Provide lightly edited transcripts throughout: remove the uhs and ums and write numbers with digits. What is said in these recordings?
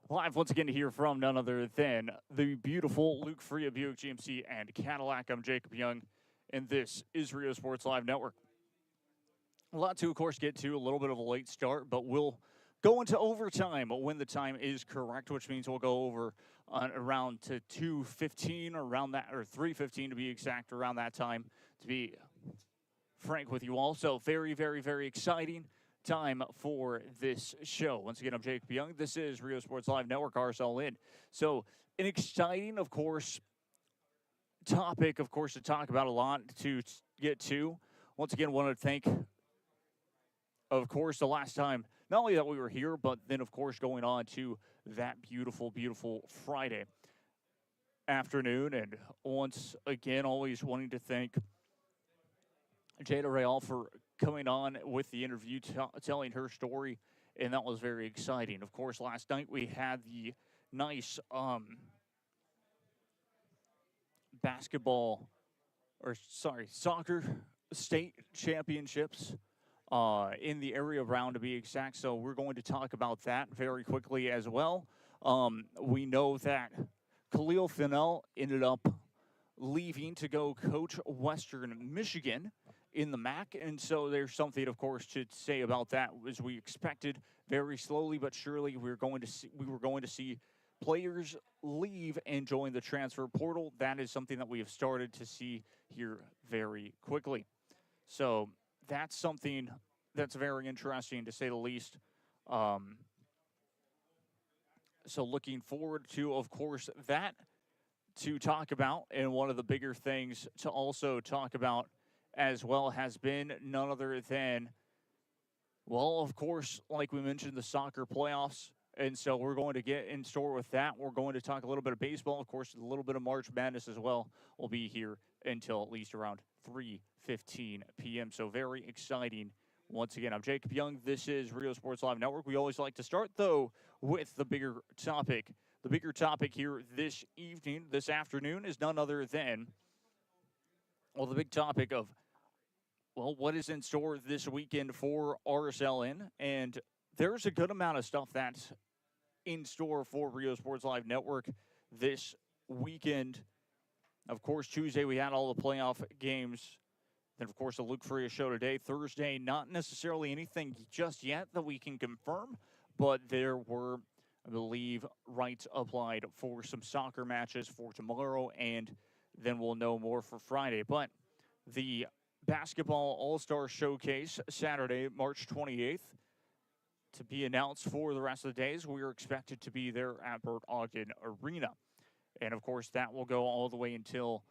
Live once again to hear from none other than the beautiful Luke Fruia Buick GMC and Cadillac. I'm Jacob Young, and this is Rio Sports Live Network. A lot to, of course, get to. A little bit of a late start, but we'll go into overtime when the time is correct, which means we'll go over around to 2:15 around that, or 3:15 to be exact, around that time, to be frank with you all. So very, very, very exciting time for this show. Once again, I'm Jacob Young. This is Rio Sports Live Network, RSL in. So an exciting, of course, topic, of course, to talk about, a lot to get to. Once again, want to thank, of course, the last time, not only that we were here, but then, of course, going on to that beautiful, beautiful Friday afternoon. And once again, always wanting to thank Jada Real for coming on with the interview, telling her story, and that was very exciting. Of course, last night we had the nice soccer state championships in the area round, to be exact. So we're going to talk about that very quickly as well. We know that Khalil Fennell ended up leaving to go coach Western Michigan in the MAC, and so there's something, of course, to say about that. As we expected, very slowly but surely, we were going to see players leave and join the transfer portal. That is something that we have started to see here very quickly. So that's something that's very interesting, to say the least. So looking forward to, of course, that to talk about, and one of the bigger things to also talk about as well has been none other than, well, of course, like we mentioned, the soccer playoffs. And so we're going to get in store with that. We're going to talk a little bit of baseball, of course, a little bit of March Madness as well. We'll be here until at least around 3:15 p.m. So very exciting. Once again, I'm Jacob Young. This is Rio Sports Live Network. We always like to start, though, with the bigger topic. The bigger topic here this evening, this afternoon, is none other than, well, the big topic of, well, what is in store this weekend for RSLN? And there's a good amount of stuff that's in store for Rio Sports Live Network this weekend. Of course, Tuesday we had all the playoff games. Then, of course, the Luke Fruia show today. Thursday, not necessarily anything just yet that we can confirm, but there were, I believe, rights applied for some soccer matches for tomorrow, and then we'll know more for Friday. But the Basketball All-Star Showcase, Saturday, March 28th, to be announced for the rest of the days. We are expected to be there at Bert Ogden Arena. And, of course, that will go all the way until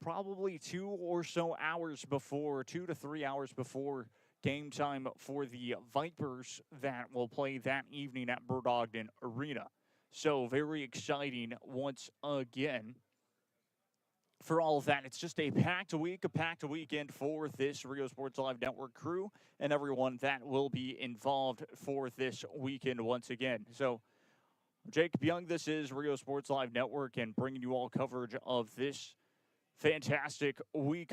probably 2 to 3 hours before game time for the Vipers that will play that evening at Bert Ogden Arena. So very exciting once again for all of that. It's just a packed weekend for this Rio Sports Live Network crew and everyone that will be involved for this weekend once again. So, Jacob Young, this is Rio Sports Live Network, and bringing you all coverage of this fantastic week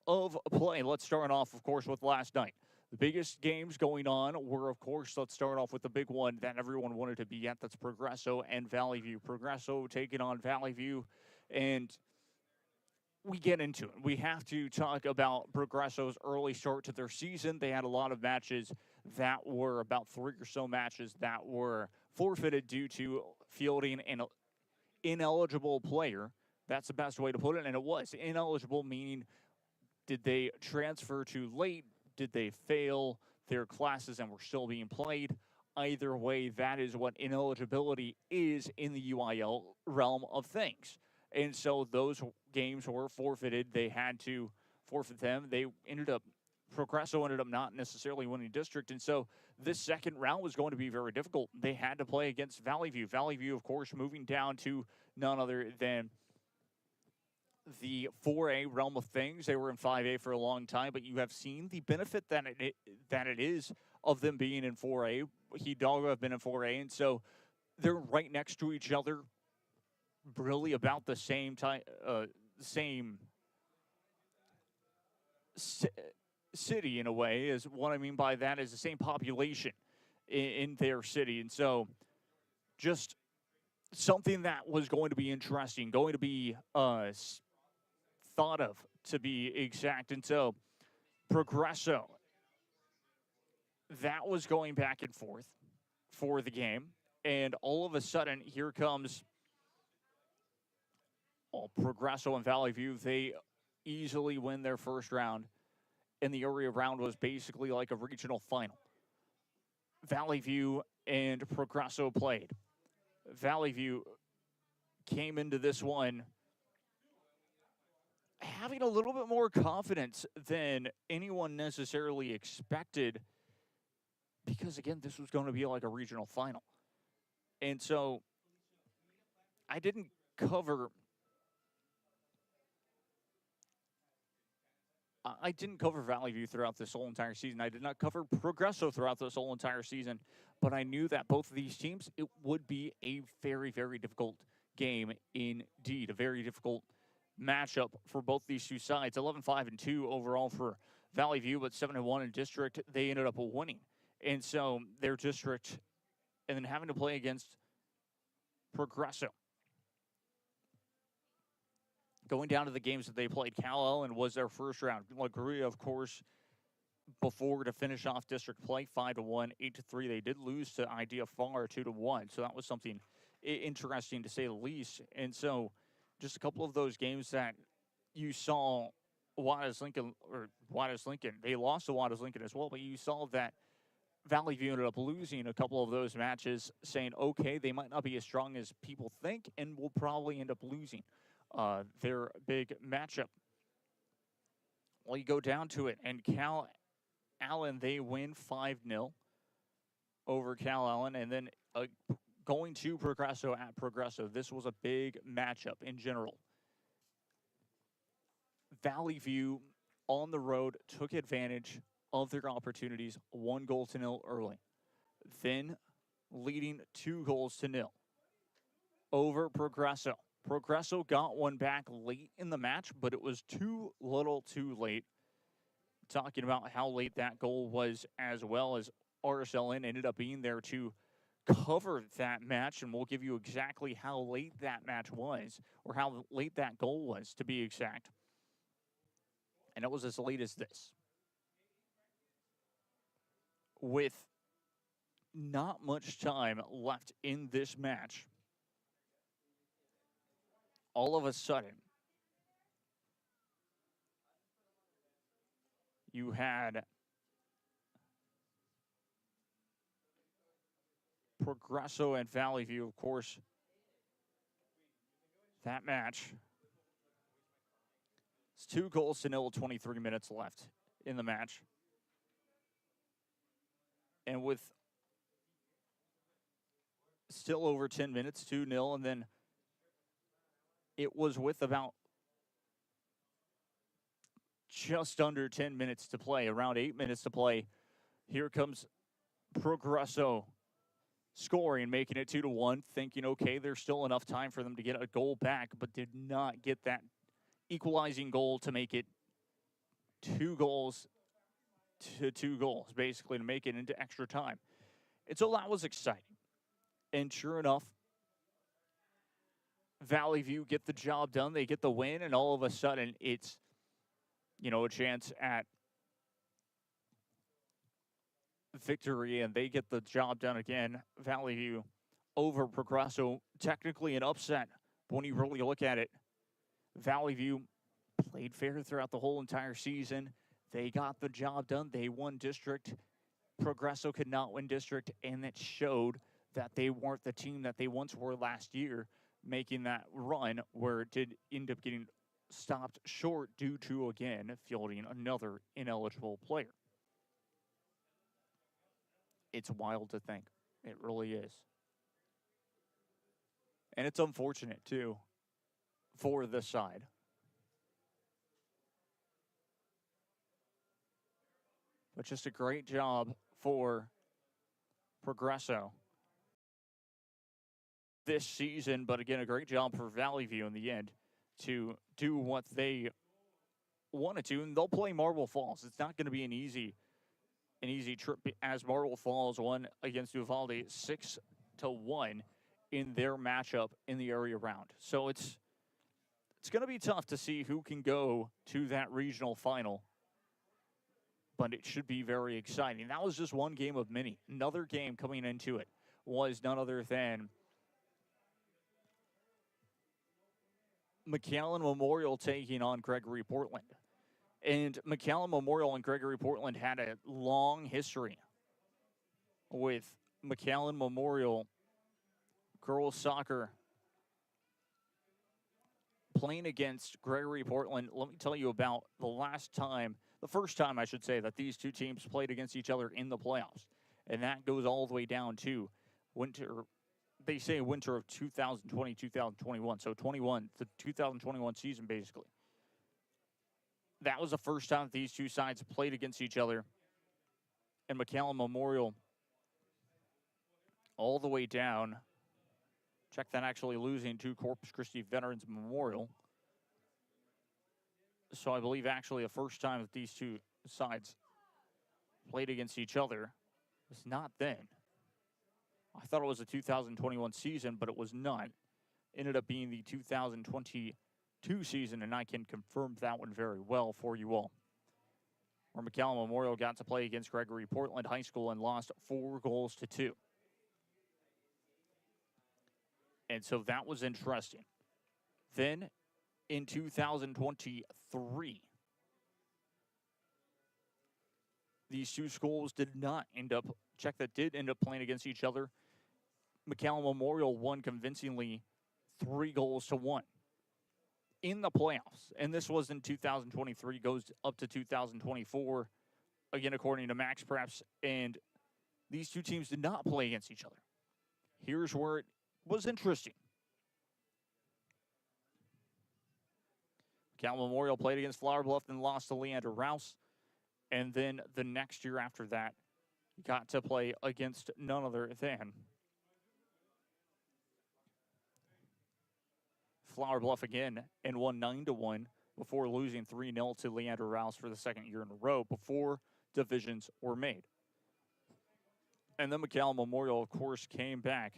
of play. Let's start off, of course, with last night. The biggest games going on were, of course, let's start off with the big one that everyone wanted to be at. That's Progresso and Valley View. Progresso taking on Valley View, and we get into it. We have to talk about Progresso's early start to their season. They had a lot of matches that were, about 3 or so matches that were forfeited due to fielding an ineligible player. That's the best way to put it, and it was ineligible, meaning did they transfer too late? Did they fail their classes and were still being played? Either way, that is what ineligibility is in the UIL realm of things. And so those games were forfeited. They had to forfeit them. Progresso ended up not necessarily winning district. And so this second round was going to be very difficult. They had to play against Valley View. Valley View, of course, moving down to none other than the 4A realm of things. They were in 5A for a long time, but you have seen the benefit that it is of them being in 4A. Hidalgo have been in 4A, and so they're right next to each other, really about the same time, city in a way. Is what I mean by that is the same population in their city, and so just something that was going to be interesting, going to be thought of, to be exact. And so Progresso, that was going back and forth for the game. And all of a sudden, here comes Progresso and Valley View. They easily win their first round. And the area round was basically like a regional final. Valley View and Progresso played. Valley View came into this one having a little bit more confidence than anyone necessarily expected, because, again, this was going to be like a regional final. And so I didn't cover Valley View throughout this whole entire season. I did not cover Progresso throughout this whole entire season, but I knew that both of these teams, it would be a very, very difficult game indeed, a very difficult matchup for both these two sides. 11-5-2 overall for Valley View, but 7-1 in district. They ended up winning. And so their district, and then having to play against Progresso. Going down to the games that they played, Cal Ellen was their first round. LaGruya, of course, before to finish off district play, 5-1, 8-3. They did lose to Idea Far 2-1, so that was something interesting to say the least. And so, just a couple of those games that you saw Waters Lincoln. They lost to Waters Lincoln as well, but you saw that Valley View ended up losing a couple of those matches, saying, okay, they might not be as strong as people think, and will probably end up losing their big matchup. Well, you go down to it, and Cal Allen, they win 5-0 over Cal Allen, and then going to Progresso at Progresso. This was a big matchup in general. Valley View on the road took advantage of their opportunities, 1-0 early, then leading 2-0 over Progresso. Progresso got one back late in the match, but it was too little too late. Talking about how late that goal was, as well as RSLN ended up being there to cover that match, and we'll give you exactly how late that match was, or how late that goal was, to be exact. And it was as late as this. With not much time left in this match, all of a sudden, you had Progresso and Valley View, of course. That match, it's 2-0, 23 minutes left in the match. And with still over 10 minutes, 2-0, and then it was with about just under 10 minutes to play, around 8 minutes to play. Here comes Progresso scoring, making it 2-1, thinking, okay, there's still enough time for them to get a goal back, but did not get that equalizing goal to make it 2 goals to 2 goals, basically, to make it into extra time. And so that was exciting. And sure enough, Valley View get the job done. They get the win, and all of a sudden it's, a chance at victory, and they get the job done again. Valley View over Progresso, technically an upset. But when you really look at it, Valley View played fair throughout the whole entire season. They got the job done. They won district. Progresso could not win district, and it showed that they weren't the team that they once were last year, making that run where it did end up getting stopped short due to, again, fielding another ineligible player. It's wild to think. It really is. And it's unfortunate, too, for this side. But just a great job for Progresso this season. But again, a great job for Valley View in the end to do what they wanted to. And they'll play Marble Falls. It's not going to be an easy trip, as Marble Falls won against Uvalde 6-1 in their matchup in the area round. So it's going to be tough to see who can go to that regional final, but it should be very exciting. That was just one game of many. Another game coming into it was none other than McAllen Memorial taking on Gregory Portland. And McAllen Memorial and Gregory Portland had a long history with McAllen Memorial girls soccer playing against Gregory Portland. Let me tell you about the first time, I should say, that these two teams played against each other in the playoffs. And that goes all the way down to winter of 2020, 2021. So the 2021 season, basically. That was the first time that these two sides played against each other. And McAllen Memorial all the way down. Check that, actually losing to Corpus Christi Veterans Memorial. So I believe actually the first time that these two sides played against each other was not then. I thought it was the 2021 season, but it was not. Ended up being the 2022 season, and I can confirm that one very well for you all. Where McAllen Memorial got to play against Gregory Portland High School and lost 4-2. And so that was interesting. Then in 2023, these two schools did end up playing against each other. McAllen Memorial won convincingly 3-1 in the playoffs. And this was in 2023, goes up to 2024, again, according to Max Preps. And these two teams did not play against each other. Here's where it was interesting. McAllen Memorial played against Flower Bluff and lost to Leander Rouse. And then the next year after that, got to play against none other than Flower Bluff again and won 9-1 before losing 3-0 to Leander Rouse for the second year in a row before divisions were made. And then McAllen Memorial, of course, came back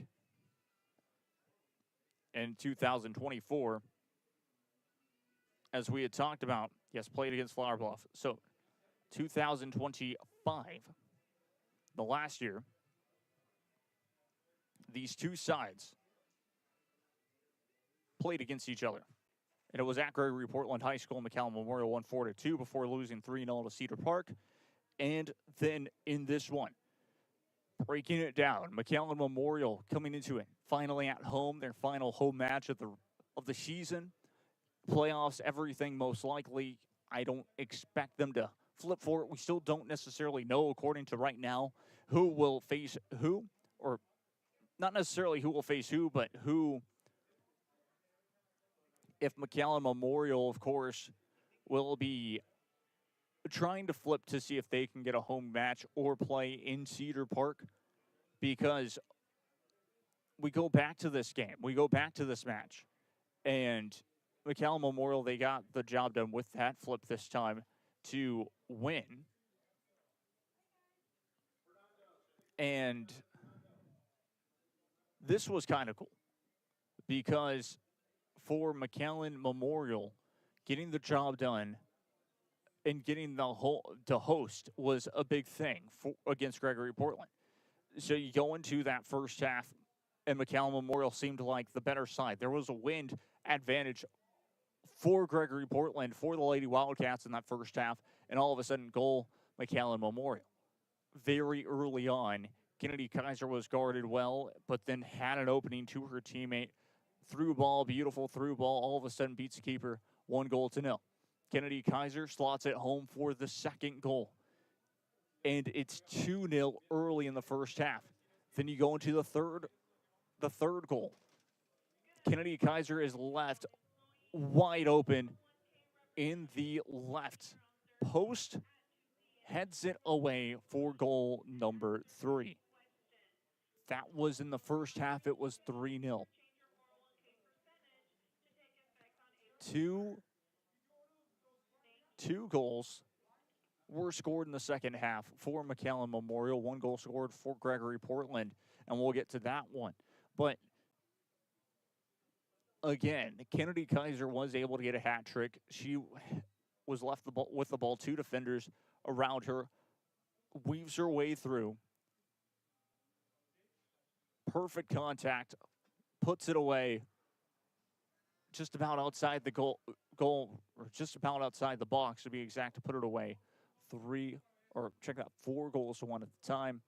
in 2024, as we had talked about. Yes, played against Flower Bluff. So 2025, the last year, these two sides played against each other. And it was at Gregory Portland High School. McAllen Memorial won 4-2 before losing 3-0 to Cedar Park. And then in this one, breaking it down, McAllen Memorial coming into it, finally at home, their final home match of the season. Playoffs, everything most likely. I don't expect them to flip for it. We still don't necessarily know, according to right now, who will face who, or not necessarily who will face who, but who, if McAllen Memorial, of course, will be trying to flip to see if they can get a home match or play in Cedar Park, because we go back to this game, we go back to this match, and McAllen Memorial, they got the job done with that flip this time to win. And this was kind of cool because for McAllen Memorial, getting the job done and getting the host was a big thing against Gregory Portland. So you go into that first half, and McAllen Memorial seemed like the better side. There was a wind advantage for Gregory Portland, for the Lady Wildcats in that first half, and all of a sudden, goal, McAllen Memorial. Very early on, Kennedy Kaiser was guarded well, but then had an opening to her teammate. Through ball, beautiful through ball, all of a sudden beats the keeper, 1-0. Kennedy Kaiser slots it home for the second goal. And it's 2-0 early in the first half. Then you go into the third goal. Kennedy Kaiser is left wide open in the left post, heads it away for goal number 3. That was in the first half. It was 3-0. Two goals were scored in the second half for McAllen Memorial. 1 goal scored for Gregory Portland, and we'll get to that one. But again, Kennedy Kaiser was able to get a hat trick. She was left with the ball, 2 defenders around her, weaves her way through. Perfect contact, puts it away, just about outside the goal, or just about outside the box to be exact, to put it away. 4 goals to 1 at the time,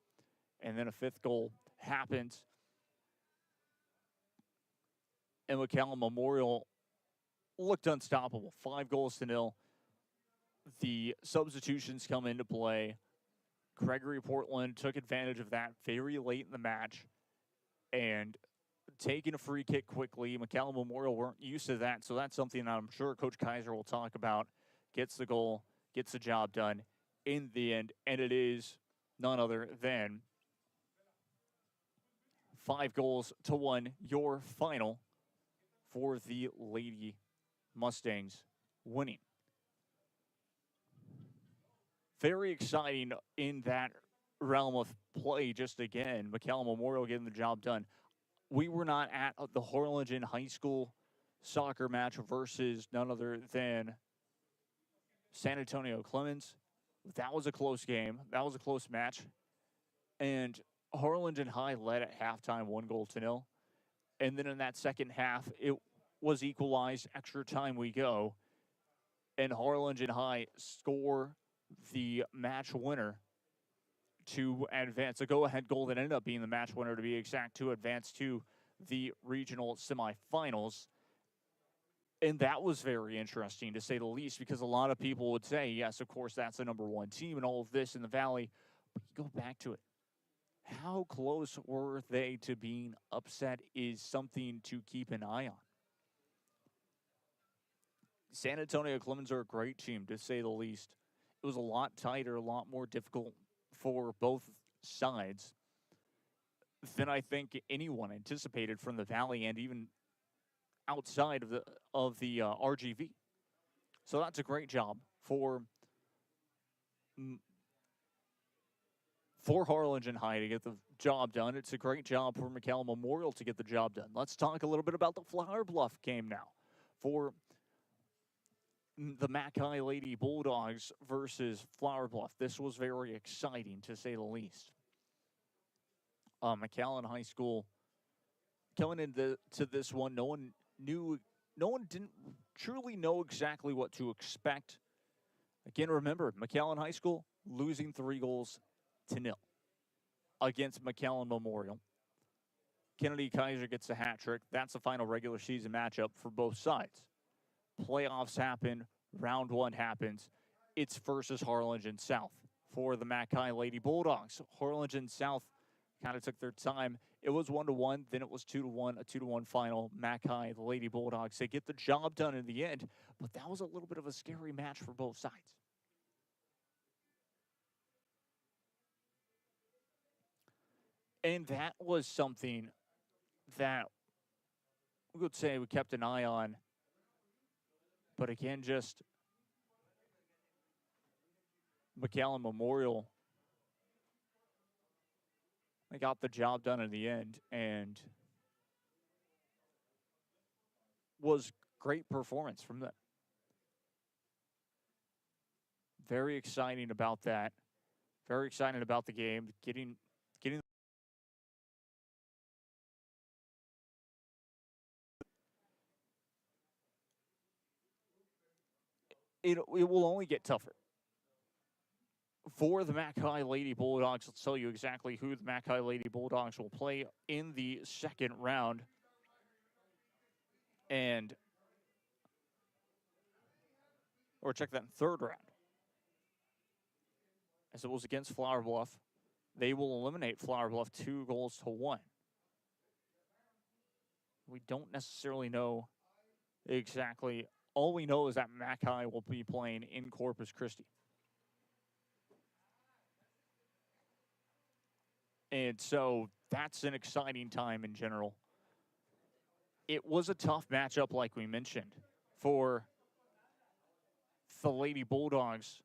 and then a 5th goal happens. And McAllen Memorial looked unstoppable, 5 goals to 0. The substitutions come into play. Gregory Portland took advantage of that very late in the match and taking a free kick quickly. McAllen Memorial weren't used to that, so that's something that I'm sure Coach Kaiser will talk about. Gets the goal, gets the job done in the end, and it is none other than 5 goals to 1, your final for the Lady Mustangs winning. Very exciting in that realm of play. Just again, McAllen Memorial getting the job done. We were not at the Harlingen High School soccer match versus none other than San Antonio Clemens. That was a close game. That was a close match. And Harlingen High led at halftime 1 goal to 0. And then in that second half, it was equalized. Extra time we go. And Harlingen High score the match winner to advance. A go-ahead goal that ended up being the match winner, to be exact, to advance to the regional semifinals. And that was very interesting, to say the least, because a lot of people would say, yes, of course, that's the number 1 team and all of this in the Valley. But you go back to it. How close were they to being upset is something to keep an eye on. San Antonio Clemens are a great team, to say the least. It was a lot tighter, a lot more difficult for both sides than I think anyone anticipated from the Valley and even outside of the RGV. So that's a great job for Harlingen High to get the job done. It's a great job for McAllen Memorial to get the job done. Let's talk a little bit about the Flower Bluff game now. For the Mackay Lady Bulldogs versus Flower Bluff. This was very exciting, to say the least. McAllen High School coming into this one, no one didn't truly know exactly what to expect. Again, remember, McAllen High School losing 3 goals to 0 against McAllen Memorial. Kennedy Kaiser gets a hat trick. That's the final regular season matchup for both sides. Playoffs happen. Round 1 happens. It's versus Harlingen South for the Mackay Lady Bulldogs. Harlingen South kind of took their time. It was 1-1, then it was 2-1, a 2-1 final. Mackay, the Lady Bulldogs, they get the job done in the end, but that was a little bit of a scary match for both sides. And that was something that we would say we kept an eye on. But again, just McAllen Memorial, they got the job done in the end, and was great performance from them. Very exciting about that. Very excited about the game. Getting it will only get tougher. For the Mackay Lady Bulldogs, let's tell you exactly who the Mackay Lady Bulldogs will play in the second round. Or check that in third round. As it was against Flower Bluff, they will eliminate Flower Bluff 2 goals to 1. We don't necessarily know exactly. All we know is that Mackay will be playing in Corpus Christi. And so that's an exciting time in general. It was a tough matchup, like we mentioned, for the Lady Bulldogs.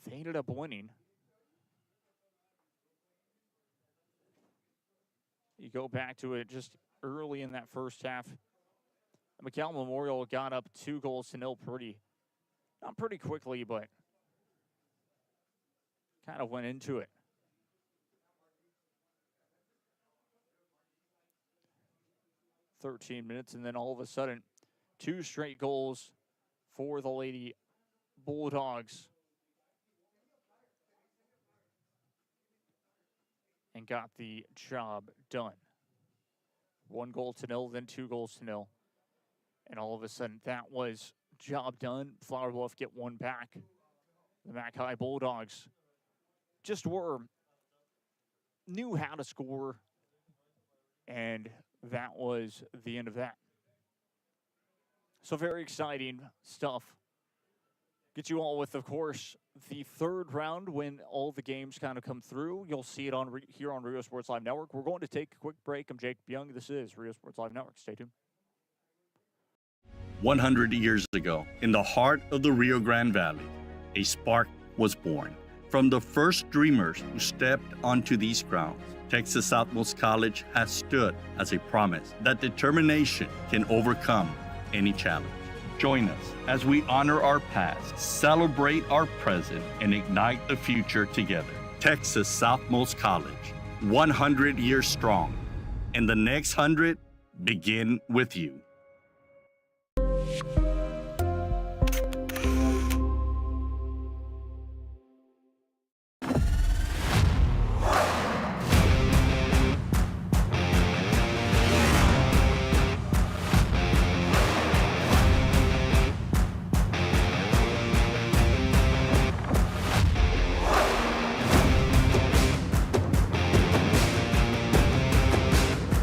They ended up winning. You go back to it just early in that first half. McAllen Memorial got up 2-0 not pretty quickly, but kind of went into it. .13 minutes, and then all of a sudden, 2 straight goals for the Lady Bulldogs. And got the job done. 1-0, then 2-0. And all of a sudden, that was job done. Flower Bluff get one back. The Mac High Bulldogs just knew how to score, and that was the end of that. So very exciting stuff. Get you all with, of course, the third round when all the games kind of come through. You'll see it on here on Rio Sports Live Network. We're going to take a quick break. I'm Jacob Young. This is Rio Sports Live Network. Stay tuned. 100 years ago, in the heart of the Rio Grande Valley, a spark was born. From the first dreamers who stepped onto these grounds, Texas Southmost College has stood as a promise that determination can overcome any challenge. Join us as we honor our past, celebrate our present, and ignite the future together. Texas Southmost College, 100 years strong, and the next 100 begin with you.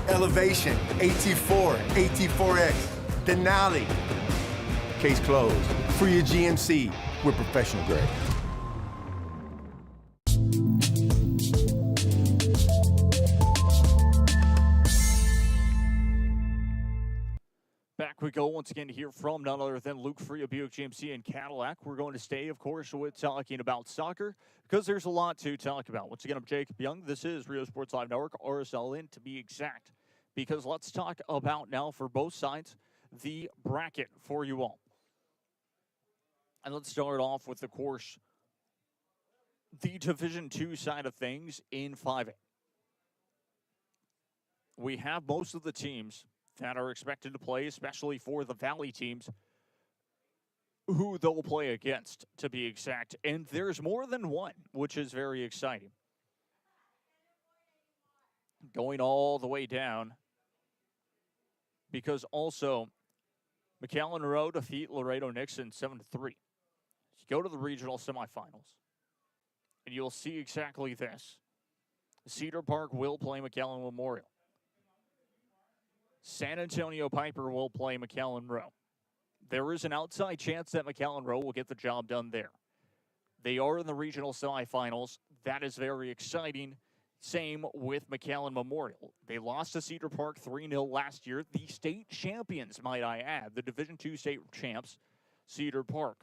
Elevation, AT4, AT4X, Denali. Case closed. Fruia GMC, we're professional grade. Back we go once again to hear from none other than Luke Fruia, Buick GMC and Cadillac. We're going to stay, of course, with talking about soccer because there's a lot to talk about. Once again, I'm Jacob Young. This is Rio Sports Live Network, RSLN to be exact. Because let's talk about now for both sides the bracket for you all. And let's start off with, of course, the Division II side of things in 5A. We have most of the teams that are expected to play, especially for the Valley teams, who they'll play against, to be exact. And there's more than one, which is very exciting. Going all the way down, because also McAllen Rowe defeat Laredo Nixon 7-3. You go to the regional semifinals, and you'll see exactly this. Cedar Park will play McAllen Memorial. San Antonio Piper will play McAllen Rowe. There is an outside chance that McAllen Rowe will get the job done there. They are in the regional semifinals. That is very exciting. Same with McAllen Memorial. They lost to Cedar Park 3-0 last year. The state champions, might I add, the Division II state champs, Cedar Park.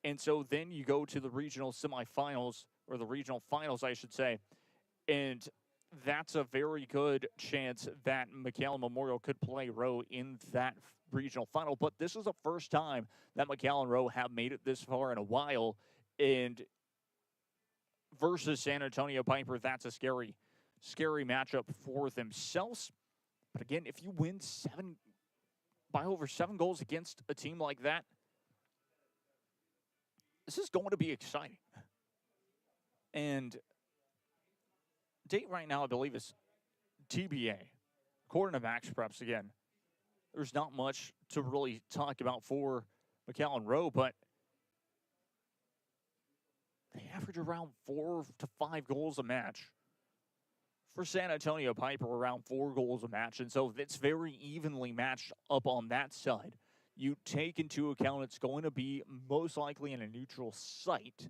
And so then you go to the regional semifinals, or the regional finals, I should say, and that's a very good chance that McAllen Memorial could play Rowe in that regional final. But this is the first time that McAllen Rowe have made it this far in a while, and versus San Antonio Piper, that's a scary matchup for themselves. But again, if you win by over 7 goals against a team like that, this is going to be exciting. And date right now, I believe, is TBA. According to Max Preps, again, there's not much to really talk about for McAllen Rowe, but they average around 4 to 5 goals a match. For San Antonio Piper, around 4 goals a match. And so it's very evenly matched up on that side. You take into account it's going to be most likely in a neutral site.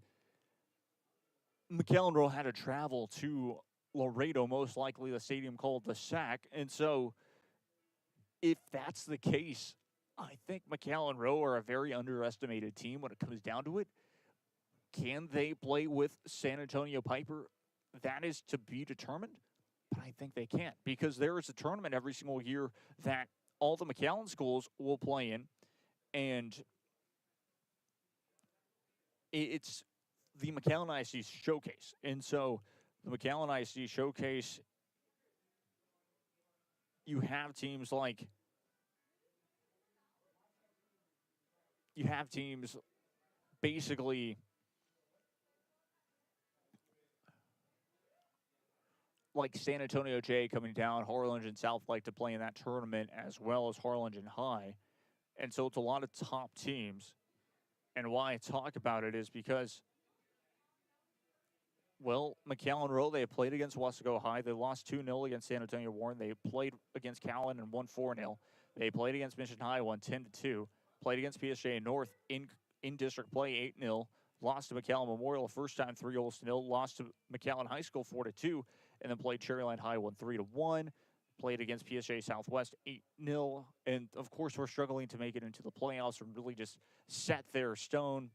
McAllen Rowe had to travel to Laredo, most likely the stadium called the SAC. And so if that's the case, I think McAllen Rowe are a very underestimated team when it comes down to it. Can they play with San Antonio Piper? That is to be determined, but I think they can, because there is a tournament every single year that all the McAllen schools will play in, and it's the McAllen ISD Showcase. And so the McAllen ISD Showcase, you have teams basically like San Antonio J coming down, Harlingen and South Lake to play in that tournament, as well as Harlingen High. And so it's a lot of top teams. And why I talk about it is because, well, McAllen Rowe, they played against Wesco High. They lost 2-0 against San Antonio Warren. They played against Callan and won 4-0. They played against Mission High, won 10-2. Played against PSJ North in district play, 8-0. Lost to McAllen Memorial first time, 3-0. Lost to McAllen High School, 4-2. And then played Cherryland High, won 3-1. Played against PSJ Southwest, 8-0. And, of course, we're struggling to make it into the playoffs and really just set their stone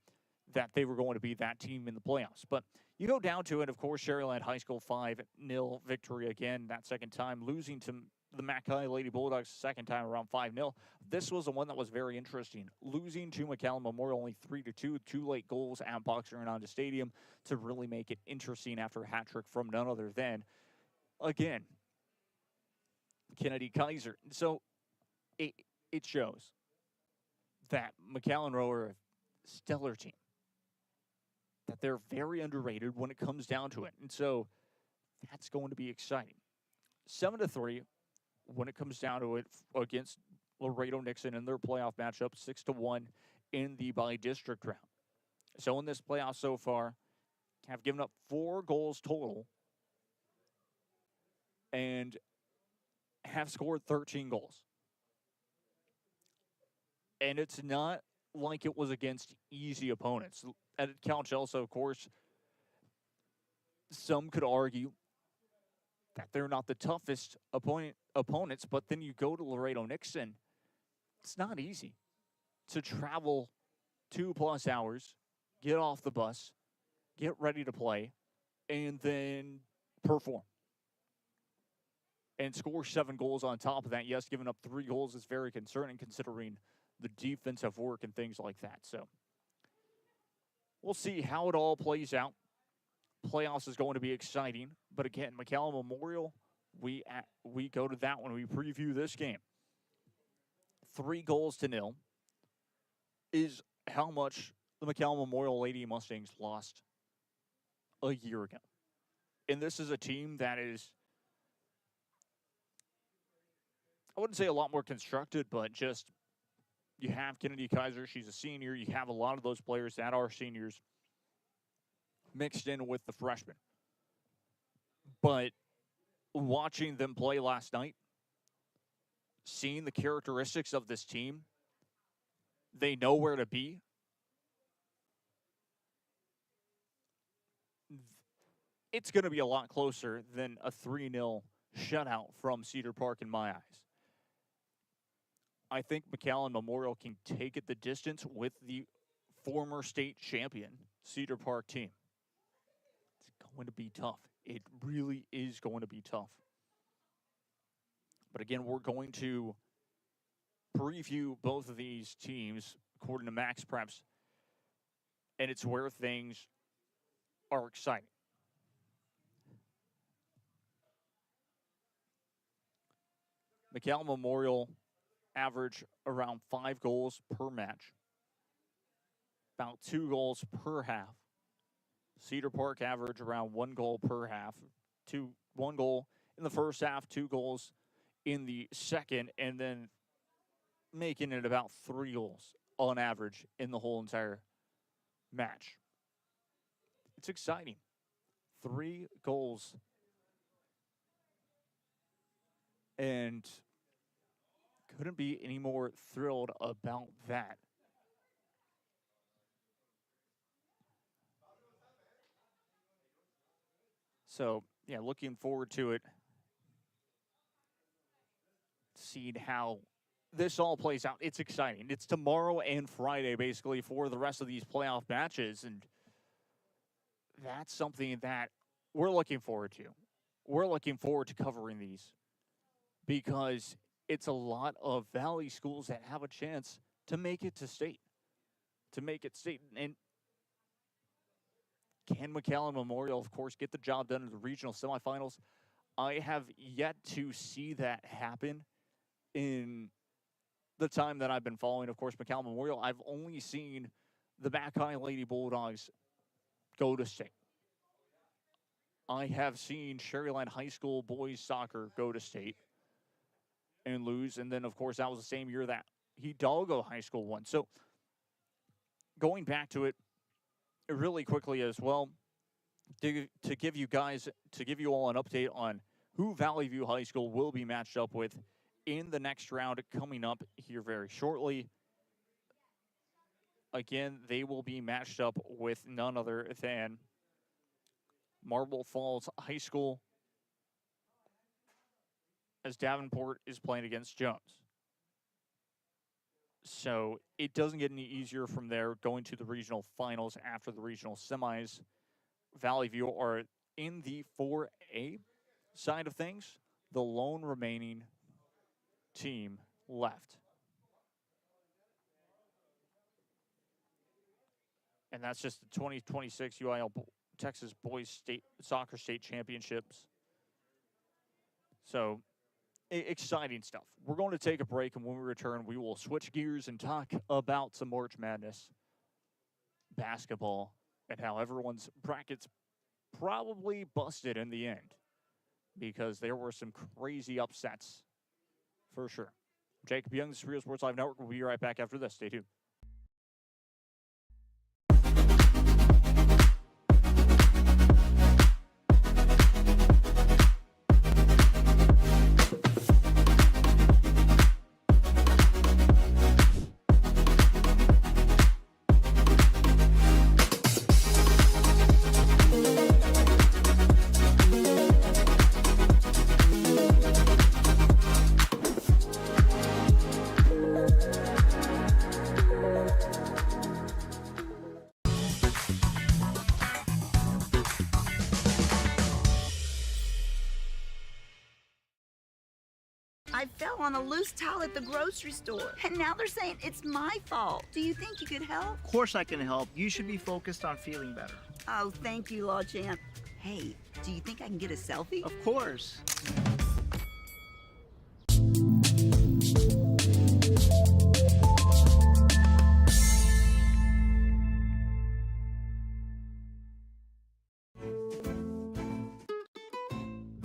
that they were going to be that team in the playoffs. But you go down to it, of course, Cherryland High School, 5-0 victory again that second time, losing to the Mackay Lady Bulldogs second time around 5-0. This was the one that was very interesting. Losing to McAllen Memorial only 3-2, 2 late goals at Boxer and Honda Stadium to really make it interesting after a hat trick from none other than, again, Kennedy Kaiser. So it shows that McAllen Rowe are a stellar team, that they're very underrated when it comes down to it. And so that's going to be exciting. 7-3 when it comes down to it against Laredo Nixon in their playoff matchup, 6-1 in the by-district round. So in this playoff so far, have given up 4 goals total and have scored 13 goals. And it's not like it was against easy opponents. At Cal Chelsea, of course, some could argue that they're not the toughest opponents, but then you go to Laredo Nixon, it's not easy to travel 2+ hours, get off the bus, get ready to play, and then perform. And score 7 goals on top of that. Yes, giving up 3 goals is very concerning considering the defensive work and things like that. So we'll see how it all plays out. Playoffs is going to be exciting. But again, McAllen Memorial, we go to that when we preview this game. 3-0 is how much the McAllen Memorial Lady Mustangs lost a year ago. And this is a team that is, I wouldn't say a lot more constructed, but just you have Kennedy Kaiser. She's a senior. You have a lot of those players that are seniors mixed in with the freshmen. But watching them play last night, seeing the characteristics of this team, they know where to be. It's going to be a lot closer than a 3-0 shutout from Cedar Park in my eyes. I think McAllen Memorial can take it the distance with the former state champion Cedar Park team. It's going to be tough. It really is going to be tough. But again, we're going to preview both of these teams according to Max Preps, and it's where things are exciting. McAllen Memorial average around 5 goals per match, about 2 goals per half. Cedar Park average around 1 goal per half, 1 goal in the first half, 2 goals in the second, and then making it about 3 goals on average in the whole entire match. It's exciting. 3 goals. And couldn't be any more thrilled about that. So, yeah, looking forward to it. Seeing how this all plays out. It's exciting. It's tomorrow and Friday, basically, for the rest of these playoff matches. And that's something that we're looking forward to. We're looking forward to covering these because it's a lot of Valley schools that have a chance to make it to state. And can McAllen Memorial, of course, get the job done in the regional semifinals? I have yet to see that happen in the time that I've been following, of course, McAllen Memorial. I've only seen the Buckeye Lady Bulldogs go to state. I have seen Sherryland High School boys soccer go to state and lose. And then, of course, that was the same year that Hidalgo High School won. So going back to it really quickly as well, to give you all an update on who Valley View High School will be matched up with in the next round coming up here very shortly. Again, they will be matched up with none other than Marble Falls High School, as Davenport is playing against Jones. So it doesn't get any easier from there going to the regional finals after the regional semis. Valley View are in the 4A side of things, the lone remaining team left. And that's just the 2026 UIL Texas Boys State Soccer State Championships. So exciting stuff. We're going to take a break, and when we return, we will switch gears and talk about some March Madness basketball and how everyone's brackets probably busted in the end, because there were some crazy upsets for sure. Jacob Young, the Fruia Sports Live Network. We'll be right back after this. Stay tuned. I fell on a loose towel at the grocery store, and now they're saying it's my fault. Do you think you could help? Of course I can help. You should be focused on feeling better. Oh, thank you, Law Champ. Hey, do you think I can get a selfie? Of course.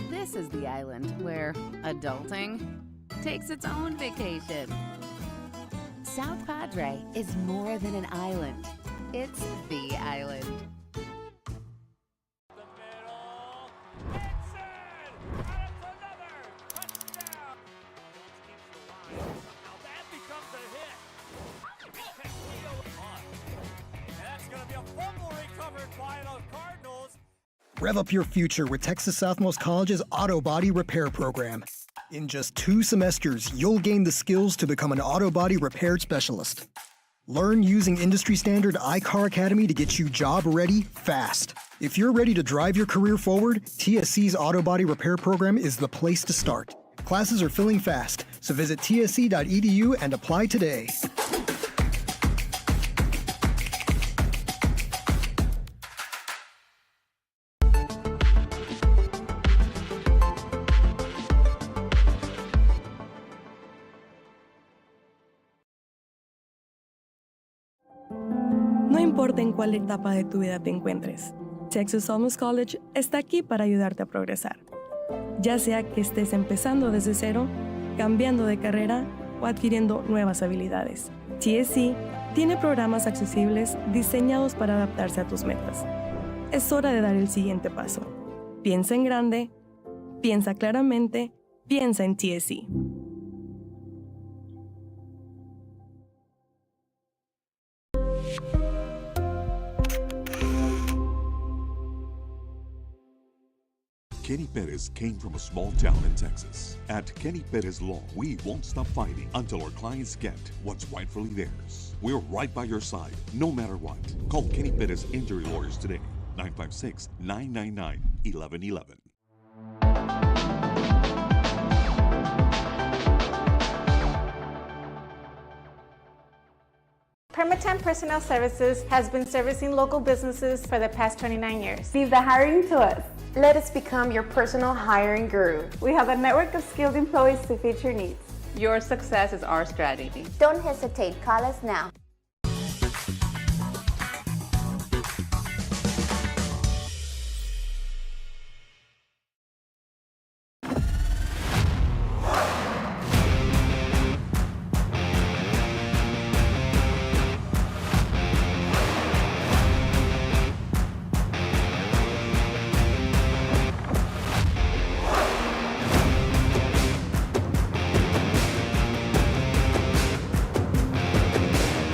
This is the island where adulting takes its own vacation. South Padre is more than an island. It's the island. The middle, it's in! And it's another touchdown! Keeps the line. Now that becomes a hit. And that's going to be a fumble recovered by the Cardinals. Rev up your future with Texas Southmost College's Auto Body Repair Program. In just 2 semesters, you'll gain the skills to become an auto body repair specialist. Learn using industry-standard iCar Academy to get you job-ready fast. If you're ready to drive your career forward, TSC's Auto Body Repair Program is the place to start. Classes are filling fast, so visit tsc.edu and apply today. No importa en cuál etapa de tu vida te encuentres, Texas Southmost College está aquí para ayudarte a progresar. Ya sea que estés empezando desde cero, cambiando de carrera o adquiriendo nuevas habilidades, TSC tiene programas accesibles diseñados para adaptarse a tus metas. Es hora de dar el siguiente paso. Piensa en grande, piensa claramente, piensa en TSC. Kenny Perez came from a small town in Texas. At Kenny Perez Law, we won't stop fighting until our clients get what's rightfully theirs. We're right by your side, no matter what. Call Kenny Perez Injury Lawyers today, 956-999-1111. Permatemp Personnel Services has been servicing local businesses for the past 29 years. Leave the hiring to us. Let us become your personal hiring guru. We have a network of skilled employees to fit your needs. Your success is our strategy. Don't hesitate, call us now.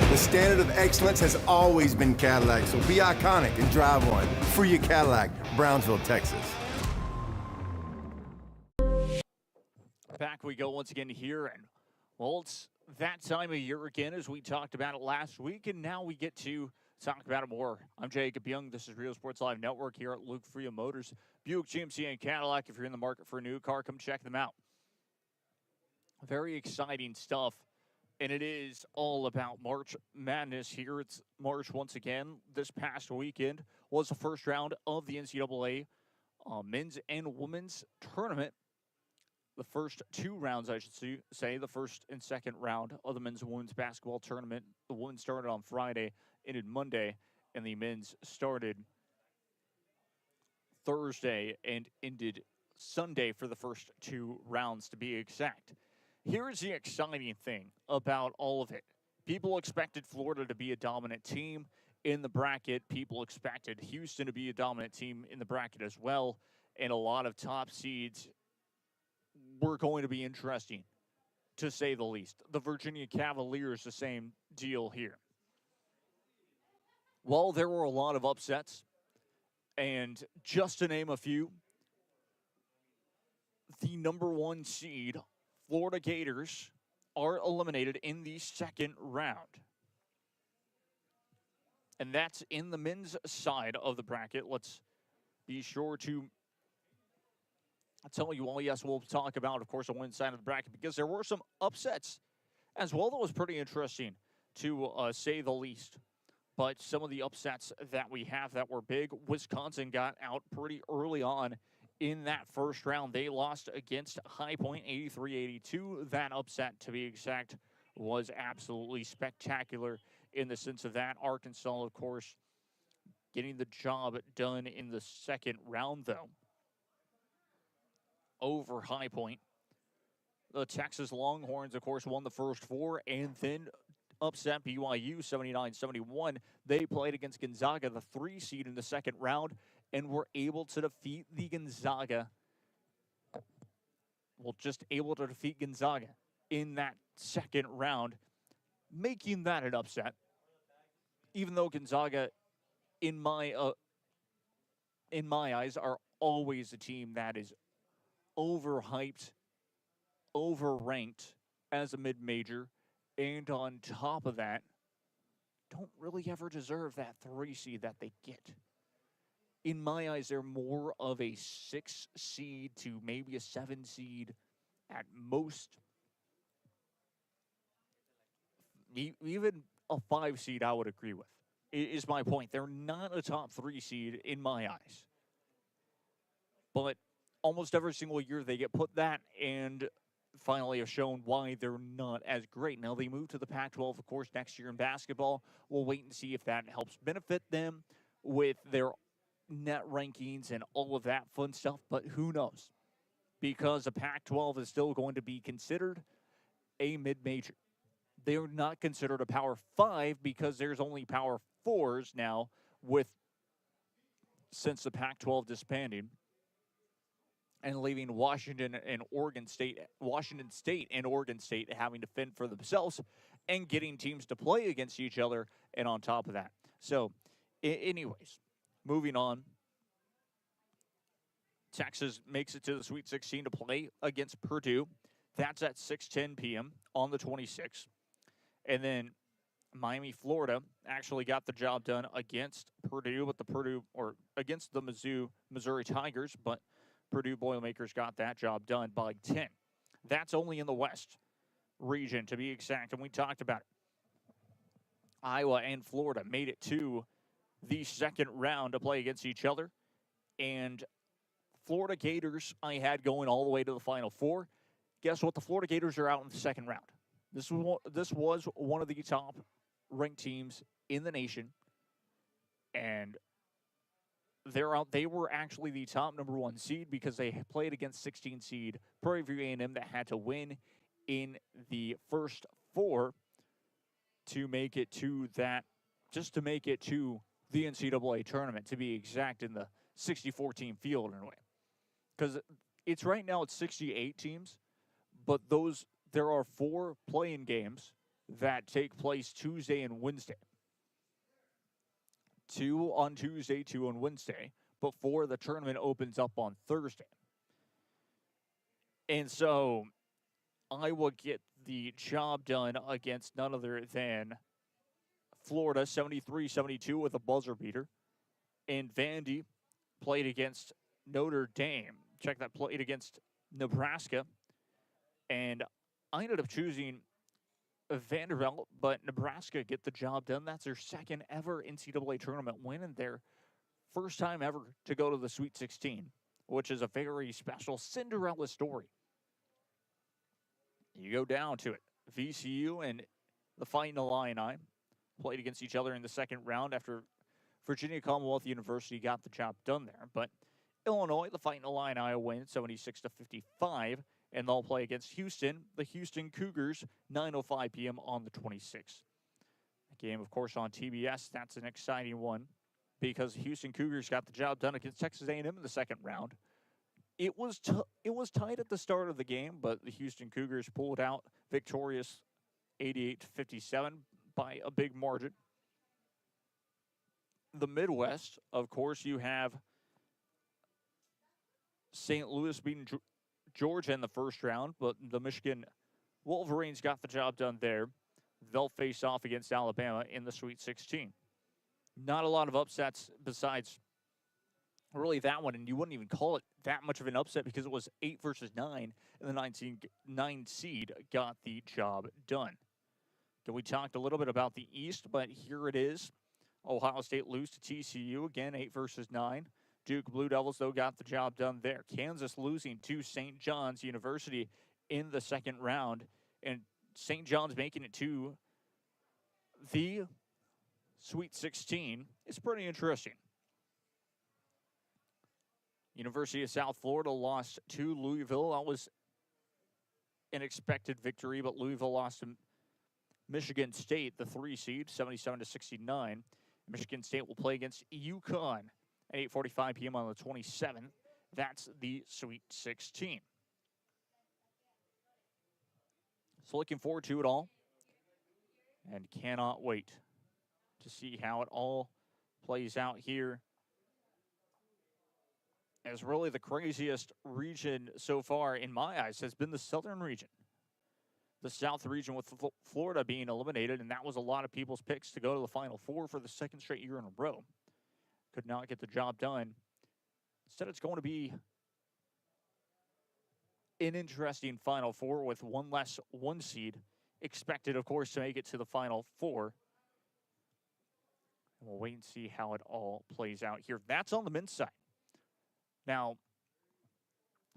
The standard of excellence has always been Cadillac, so be iconic and drive one. Fruia Cadillac, Brownsville, Texas. Back we go once again here, and well, it's that time of year again as we talked about it last week, and now we get to talk about it more. I'm Jacob Young. This is Real Sports Live Network here at Luke Fruia Motors, Buick, GMC, and Cadillac. If you're in the market for a new car, come check them out. Very exciting stuff. And it is all about March Madness here. It's March once again. This past weekend was the first round of the NCAA men's and women's tournament. The first two rounds, I should say, the first and second round of the men's and women's basketball tournament. The women's started on Friday, ended Monday, and the men's started Thursday and ended Sunday for the first two rounds, to be exact. Here's the exciting thing about all of it. People expected Florida to be a dominant team in the bracket. People expected Houston to be a dominant team in the bracket as well. And a lot of top seeds were going to be interesting, to say the least. The Virginia Cavaliers, the same deal here. Well, there were a lot of upsets. And just to name a few, the number one seed, Florida Gators, are eliminated in the second round. And that's in the men's side of the bracket. Let's be sure to tell you all, yes, we'll talk about, of course, the women's side of the bracket, because there were some upsets as well that was pretty interesting, to say the least. But some of the upsets that we have that were big, Wisconsin got out pretty early on in that first round. They lost against High Point 83-82. That upset, to be exact, was absolutely spectacular in the sense of that. Arkansas, of course, getting the job done in the second round, though, over High Point. The Texas Longhorns, of course, won the first four and then upset BYU 79-71. They played against Gonzaga, the 3 seed in the second round, and were able to defeat the Gonzaga. Well, just able to defeat Gonzaga in that second round, making that an upset. Even though Gonzaga, in my eyes, are always a team that is overhyped, overranked as a mid-major, and on top of that, don't really ever deserve that 3 seed that they get. In my eyes, they're more of a 6 seed to maybe a 7 seed at most. Even a 5 seed, I would agree with, is my point. They're not a top 3 seed in my eyes. But almost every single year they get put that, and finally have shown why they're not as great. Now they move to the Pac-12, of course, next year in basketball. We'll wait and see if that helps benefit them with their net rankings and all of that fun stuff, but who knows? Because the Pac-12 is still going to be considered a mid-major. They're not considered a Power 5 because there's only Power 4s now since the Pac-12 disbanding and leaving Washington State and Oregon State having to fend for themselves and getting teams to play against each other, and on top of that. So, anyways, moving on. Texas makes it to the Sweet 16 to play against Purdue. That's at 6:10 p.m. on the 26th. And then Miami, Florida actually got the job done against Purdue, against the Missouri Tigers, but Purdue Boilermakers got that job done by 10. That's only in the West region, to be exact, and we talked about it. Iowa and Florida made it to the second round to play against each other. And Florida Gators I had going all the way to the Final Four. Guess what? The Florida Gators are out in the second round. This was one of the top ranked teams in the nation. And they're out. They were actually the top number 1 seed because they played against 16 seed Prairie View A&M that had to win in the first 4 to make it to that, just to make it to the NCAA tournament, to be exact, in the 64-team field in a way. Because it's right now it's 68 teams, but there are 4 play-in games that take place Tuesday and Wednesday. 2 on Tuesday, 2 on Wednesday, before the tournament opens up on Thursday. And so I will get the job done against none other than Florida, 73-72 with a buzzer beater. And Vandy played against Notre Dame. Check that, played against Nebraska. And I ended up choosing Vanderbilt, but Nebraska get the job done. That's their second ever NCAA tournament win and their first time ever to go to the Sweet 16, which is a very special Cinderella story. You go down to it. VCU and the Fighting Illini played against each other in the second round after Virginia Commonwealth University got the job done there. But Illinois, the Fighting Illini win 76-55. And they'll play against Houston, the Houston Cougars, 9:05 p.m. on the 26th. The game, of course, on TBS. That's an exciting one because Houston Cougars got the job done against Texas A&M in the second round. It was tight at the start of the game, but the Houston Cougars pulled out victorious 88-57 by a big margin. The Midwest, of course, you have St. Louis beating Georgia in the first round, but the Michigan Wolverines got the job done there. They'll face off against Alabama in the Sweet 16. Not a lot of upsets besides really that one, and you wouldn't even call it that much of an upset because it was 8 versus 9, and the 9 seed got the job done. We talked a little bit about the East, but here it is. Ohio State lose to TCU, again, 8 versus 9. Duke Blue Devils, though, got the job done there. Kansas losing to St. John's University in the second round, and St. John's making it to the Sweet 16. It's pretty interesting. University of South Florida lost to Louisville. That was an expected victory, but Louisville lost to Michigan State, the 3 seed, 77-69. Michigan State will play against UConn at 8:45 p.m. on the 27th. That's the Sweet 16. So looking forward to it all and cannot wait to see how it all plays out here. As really the craziest region so far in my eyes has been the southern region. The South region with Florida being eliminated, and that was a lot of people's picks to go to the Final Four for the second straight year in a row. Could not get the job done. Instead, it's going to be an interesting Final Four with one less 1 seed expected, of course, to make it to the Final Four. And we'll wait and see how it all plays out here. That's on the men's side. Now,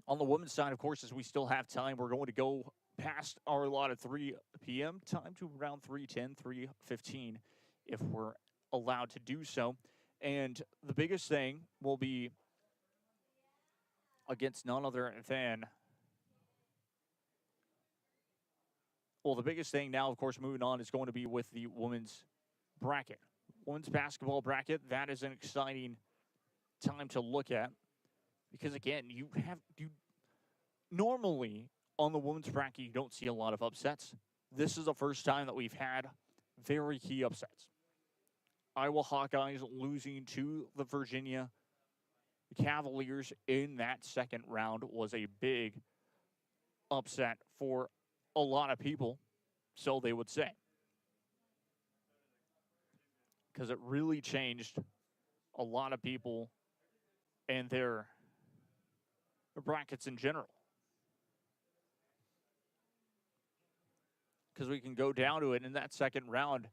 on the women's side, of course, as we still have time, we're going to go past our allotted 3 p.m. time to around 3:10, 3:15, if we're allowed to do so. And the biggest thing will be against none other than, well, the biggest thing now, of course, moving on is going to be with the women's bracket. Women's basketball bracket, that is an exciting time to look at. Because, again, you normally on the women's bracket, you don't see a lot of upsets. This is the first time that we've had very key upsets. Iowa Hawkeyes losing to the Virginia Cavaliers in that second round was a big upset for a lot of people, so they would say. Because it really changed a lot of people and their brackets in general. Because we can go down to it in that second round.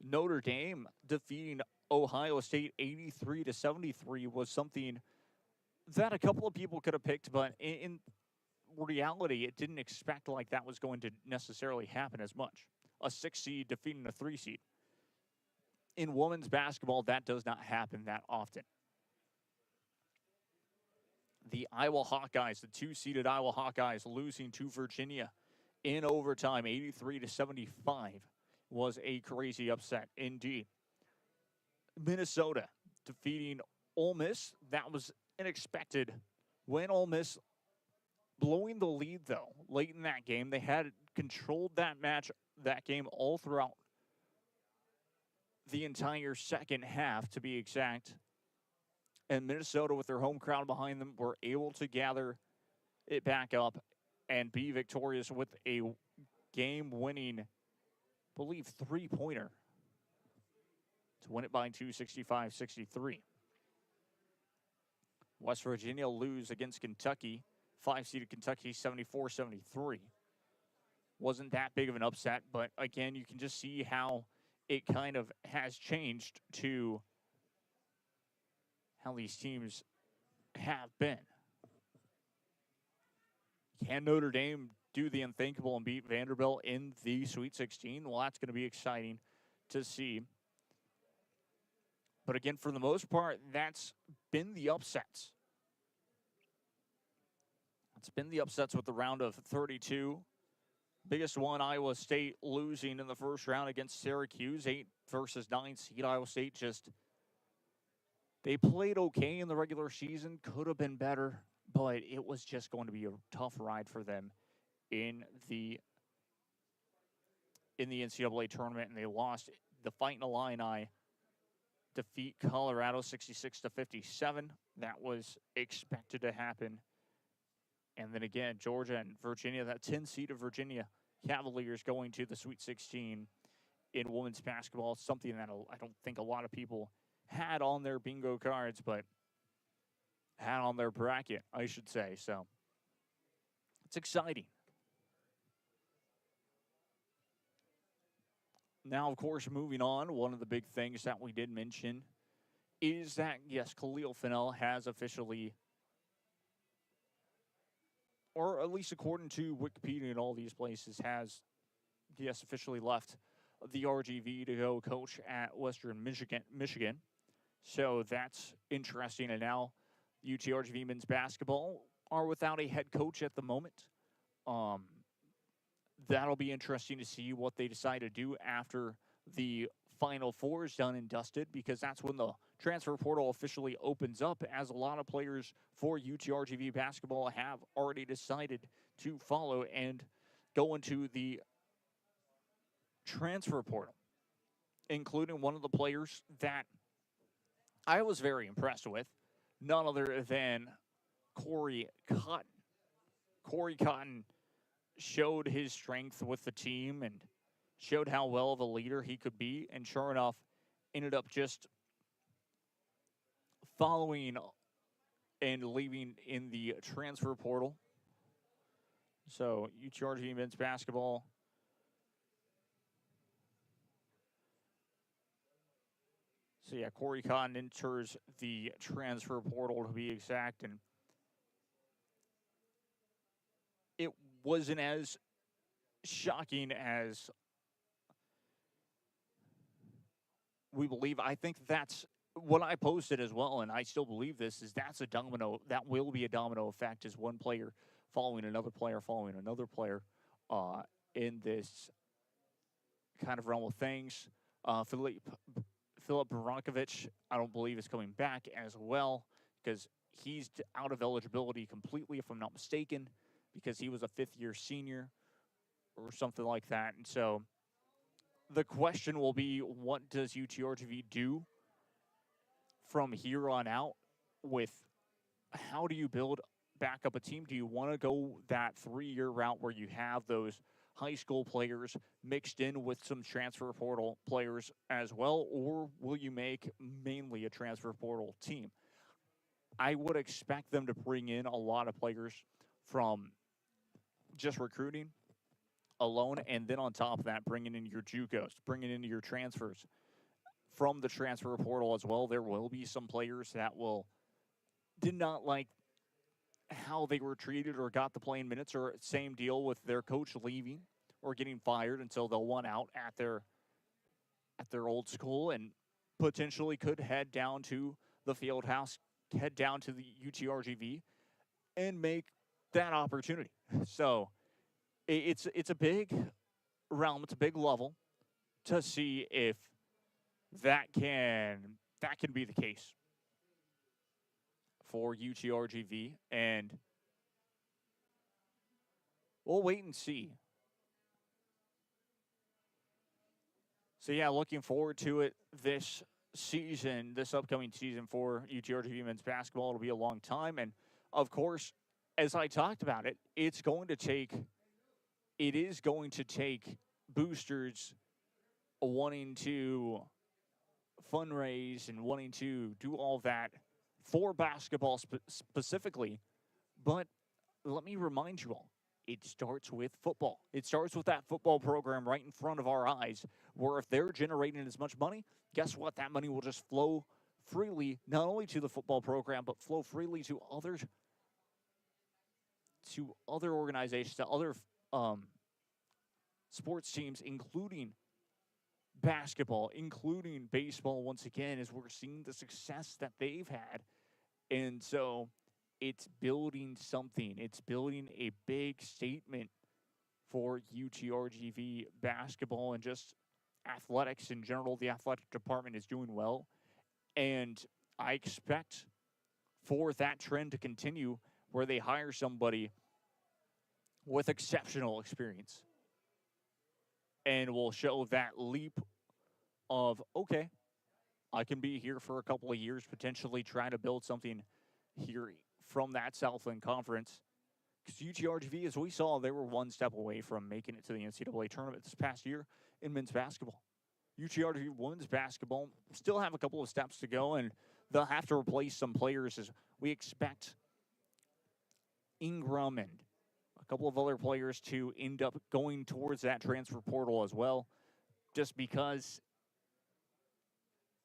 Notre Dame defeating Ohio State 83-73 was something that a couple of people could have picked, but in reality, it didn't expect like that was going to necessarily happen as much. A 6 seed defeating a 3 seed. In women's basketball, that does not happen that often. The Iowa Hawkeyes, the 2-seeded Iowa Hawkeyes, losing to Virginia in overtime, 83-75, was a crazy upset indeed. Minnesota defeating Ole Miss. That was unexpected when Ole Miss blowing the lead, though, late in that game. They had controlled that game all throughout the entire second half, to be exact. And Minnesota, with their home crowd behind them, were able to gather it back up and be victorious with a game-winning, I believe, three-pointer to win it by 265-63. West Virginia lose against Kentucky. 5-seeded Kentucky, 74-73. Wasn't that big of an upset, but again, you can just see how it kind of has changed to how these teams have been. Can Notre Dame do the unthinkable and beat Vanderbilt in the Sweet 16? Well, that's going to be exciting to see. But again, for the most part, that's been the upsets. It's been the upsets with the round of 32. Biggest one, Iowa State losing in the first round against Syracuse, 8 versus 9 seed. Iowa State they played okay in the regular season, could have been better, but it was just going to be a tough ride for them in the NCAA tournament, and they lost. The Fighting Illini defeat Colorado 66-57. That was expected to happen. And then again, Georgia and Virginia, that 10-seed of Virginia Cavaliers going to the Sweet 16 in women's basketball, something that I don't think a lot of people had on their bingo cards, but had on their bracket, I should say. So it's exciting. Now, of course, moving on, one of the big things that we did mention is that, yes, Khalil Fennell has officially, or at least according to Wikipedia and all these places, has, yes, officially left the RGV to go coach at Western Michigan. So that's interesting. And now UTRGV men's basketball are without a head coach at the moment. That'll be interesting to see what they decide to do after the Final Four is done and dusted, because that's when the transfer portal officially opens up, as a lot of players for UTRGV basketball have already decided to follow and go into the transfer portal, including one of the players that I was very impressed with, none other than Corey Cotton. Corey Cotton showed his strength with the team and showed how well of a leader he could be, and sure enough, ended up just following and leaving in the transfer portal. So UTRGV men's basketball So, yeah, Corey Cotton enters the transfer portal, to be exact, and it wasn't as shocking as we believe. I think that's what I posted as well, and I still believe this, is that will be a domino effect, as one player following another player in this kind of realm of things. Filip Brankovic, I don't believe, is coming back as well, because he's out of eligibility completely, if I'm not mistaken, because he was a fifth-year senior or something like that. And so the question will be, what does UTRGV do from here on out? With how do you build back up a team? Do you want to go that 3-year route where you have those high school players mixed in with some transfer portal players as well, or will you make mainly a transfer portal team? I would expect them to bring in a lot of players from just recruiting, alone, and then on top of that, bringing in your JUCOs, bringing in your transfers from the transfer portal as well. There will be some players that did not like how they were treated or got the playing minutes, or same deal with their coach leaving or getting fired, and so they'll want out at their old school and potentially could head down to the field house, head down to the UTRGV, and make that opportunity. So it's a big realm, it's a big level to see if that can be the case for UTRGV, and we'll wait and see. So yeah, looking forward to it this season, this upcoming season for UTRGV men's basketball. It'll be a long time, and of course, as I talked about it, it is going to take boosters wanting to fundraise and wanting to do all that for basketball specifically. But let me remind you all, it starts with football. It starts with that football program right in front of our eyes, where if they're generating as much money, guess what? That money will just flow freely, not only to the football program, but flow freely to other organizations, to other sports teams, including basketball, including baseball, once again, as we're seeing the success that they've had. And so it's building something. It's building a big statement for UTRGV basketball and just athletics in general. The athletic department is doing well, and I expect for that trend to continue, where they hire somebody with exceptional experience and will show that leap of, okay, I can be here for a couple of years, potentially trying to build something here from that Southland Conference. Because UTRGV, as we saw, they were one step away from making it to the NCAA tournament this past year in men's basketball. UTRGV women's basketball still have a couple of steps to go, and they'll have to replace some players, as we expect Ingram and a couple of other players to end up going towards that transfer portal as well, just because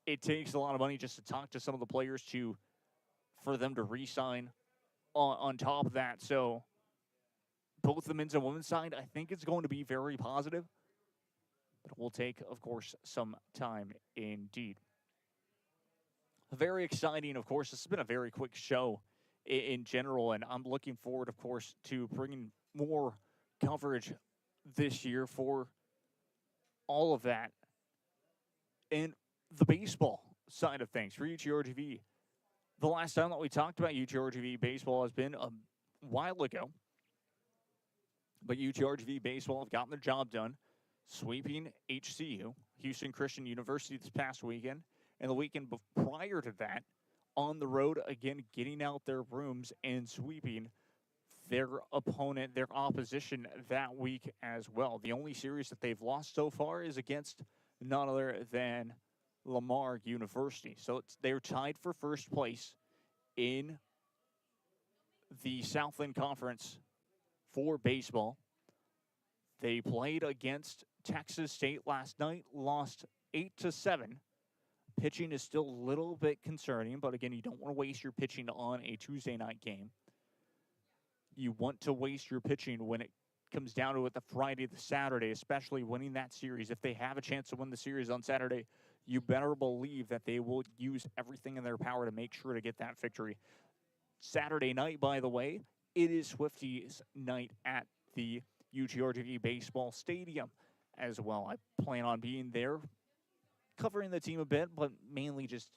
it takes a lot of money just to talk to some of the players for them to re-sign on top of that. So both the men's and women's side, I think it's going to be very positive, but it will take, of course, some time indeed. Very exciting, of course. This has been a very quick show in general, and I'm looking forward, of course, to bringing more coverage this year for all of that. And the baseball side of things for UTRGV. The last time that we talked about UTRGV baseball has been a while ago, but UTRGV baseball have gotten their job done, sweeping HCU, Houston Christian University, this past weekend, and the weekend prior to that, on the road again, getting out their rooms and sweeping their opponent, their opposition that week as well. The only series that they've lost so far is against none other than Lamar University. So they're tied for first place in the Southland Conference for baseball. They played against Texas State last night, lost 8-7. Pitching is still a little bit concerning, but again, you don't want to waste your pitching on a Tuesday night game. You want to waste your pitching when it comes down to it, the Friday, the Saturday, especially winning that series. If they have a chance to win the series on Saturday, you better believe that they will use everything in their power to make sure to get that victory. Saturday night, by the way, it is Swifties night at the UTRGV Baseball Stadium as well. I plan on being there, covering the team a bit, but mainly just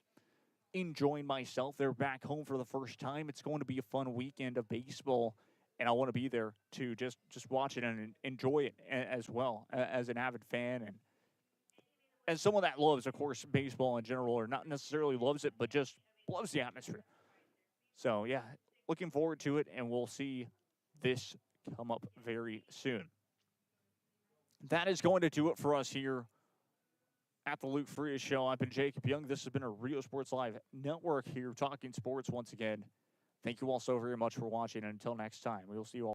enjoying myself. They're back home for the first time. It's going to be a fun weekend of baseball, and I want to be there to just watch it and enjoy it as well as an avid fan and as someone that loves, of course, baseball in general, or not necessarily loves it, but just loves the atmosphere. So, yeah, looking forward to it, and we'll see this come up very soon. That is going to do it for us here at the Luke Fruia Show. I've been Jacob Young. This has been a Rio Sports Live Network here, talking sports once again. Thank you all so very much for watching, and until next time, we will see you all.